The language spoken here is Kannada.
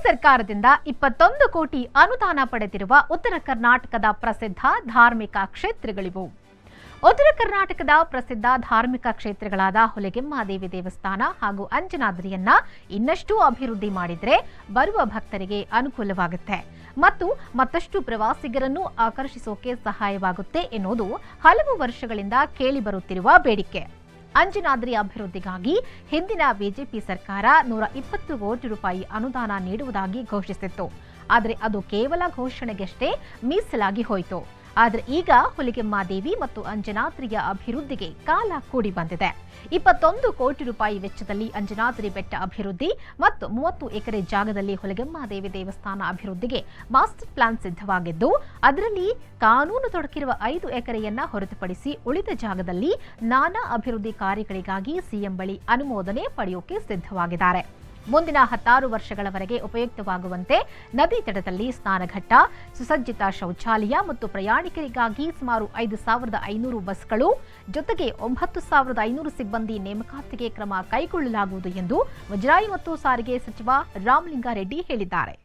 ಸರ್ಕಾರದಿಂದ 21 ಕೋಟಿ ಅನುದಾನ ಪಡೆದಿರುವ ಉತ್ತರ ಕರ್ನಾಟಕದ ಪ್ರಸಿದ್ಧ ಧಾರ್ಮಿಕ ಕ್ಷೇತ್ರಗಳಿವು. ಉತ್ತರ ಕರ್ನಾಟಕದ ಪ್ರಸಿದ್ಧ ಧಾರ್ಮಿಕ ಕ್ಷೇತ್ರಗಳಾದ ಹುಲಿಗೆಮ್ಮದೇವಿ ದೇವಸ್ಥಾನ ಹಾಗೂ ಅಂಜನಾದ್ರಿಯನ್ನ ಇನ್ನಷ್ಟು ಅಭಿವೃದ್ಧಿ ಮಾಡಿದರೆ ಬರುವ ಭಕ್ತರಿಗೆ ಅನುಕೂಲವಾಗುತ್ತೆ ಮತ್ತು ಮತ್ತಷ್ಟು ಪ್ರವಾಸಿಗರನ್ನು ಆಕರ್ಷಿಸೋಕೆ ಸಹಾಯವಾಗುತ್ತೆ ಎನ್ನುವುದು ಹಲವು ವರ್ಷಗಳಿಂದ ಕೇಳಿಬರುತ್ತಿರುವ ಬೇಡಿಕೆ. ಅಂಜನಾದ್ರಿ ಅಭಿವೃದ್ಧಿಗಾಗಿ ಹಿಂದಿನ ಬಿಜೆಪಿ ಸರ್ಕಾರ 120 ಕೋಟಿ ರೂಪಾಯಿ ಅನುದಾನ ನೀಡುವುದಾಗಿ ಘೋಷಿಸಿತ್ತು. ಆದರೆ ಅದು ಕೇವಲ ಘೋಷಣೆಗಷ್ಟೇ ಮೀಸಲಾಗಿ ಹೋಯಿತು. ಆದರೆ ಈಗ ಹುಲಿಗೆಮ್ಮದೇವಿ ಮತ್ತು ಅಂಜನಾದ್ರಿಯ ಅಭಿವೃದ್ಧಿಗೆ ಕಾಲ ಕೂಡಿ ಬಂದಿದೆ. 21 ಕೋಟಿ ರೂಪಾಯಿ ವೆಚ್ಚದಲ್ಲಿ ಅಂಜನಾದ್ರಿ ಬೆಟ್ಟ ಅಭಿವೃದ್ಧಿ ಮತ್ತು 30 ಎಕರೆ ಜಾಗದಲ್ಲಿ ಹುಲಿಗೆಮ್ಮದೇವಿ ದೇವಸ್ಥಾನ ಅಭಿವೃದ್ಧಿಗೆ ಮಾಸ್ಟರ್ ಪ್ಲಾನ್ ಸಿದ್ಧವಾಗಿದ್ದು, ಅದರಲ್ಲಿ ಕಾನೂನು ತೊಡಕಿರುವ 5 ಎಕರೆಯನ್ನ ಹೊರತುಪಡಿಸಿ ಉಳಿದ ಜಾಗದಲ್ಲಿ ನಾನಾ ಅಭಿವೃದ್ಧಿ ಕಾರ್ಯಗಳಿಗಾಗಿ ಸಿಎಂ ಬಳಿ ಅನುಮೋದನೆ ಪಡೆಯೋಕೆ ಸಿದ್ಧವಾಗಿದ್ದಾರೆ. ಮುಂದಿನ 16 ವರ್ಷಗಳವರೆಗೆ ಉಪಯುಕ್ತವಾಗುವಂತೆ ನದಿ ತಟದಲ್ಲಿ ಸ್ನಾನಘಟ್ಟ, ಸುಸಜ್ಜಿತ ಶೌಚಾಲಯ ಮತ್ತು ಪ್ರಯಾಣಿಕರಿಗಾಗಿ ಸುಮಾರು 5,500 ಬಸ್ಗಳು ಜೊತೆಗೆ 9,500 ಸಿಬ್ಬಂದಿ ನೇಮಕಾತಿಗೆ ಕ್ರಮ ಕೈಗೊಳ್ಳಲಾಗುವುದು ಎಂದು ಮುಜರಾಯಿ ಮತ್ತು ಸಾರಿಗೆ ಸಚಿವ ರಾಮಲಿಂಗಾರೆಡ್ಡಿ ಹೇಳಿದ್ದಾರೆ.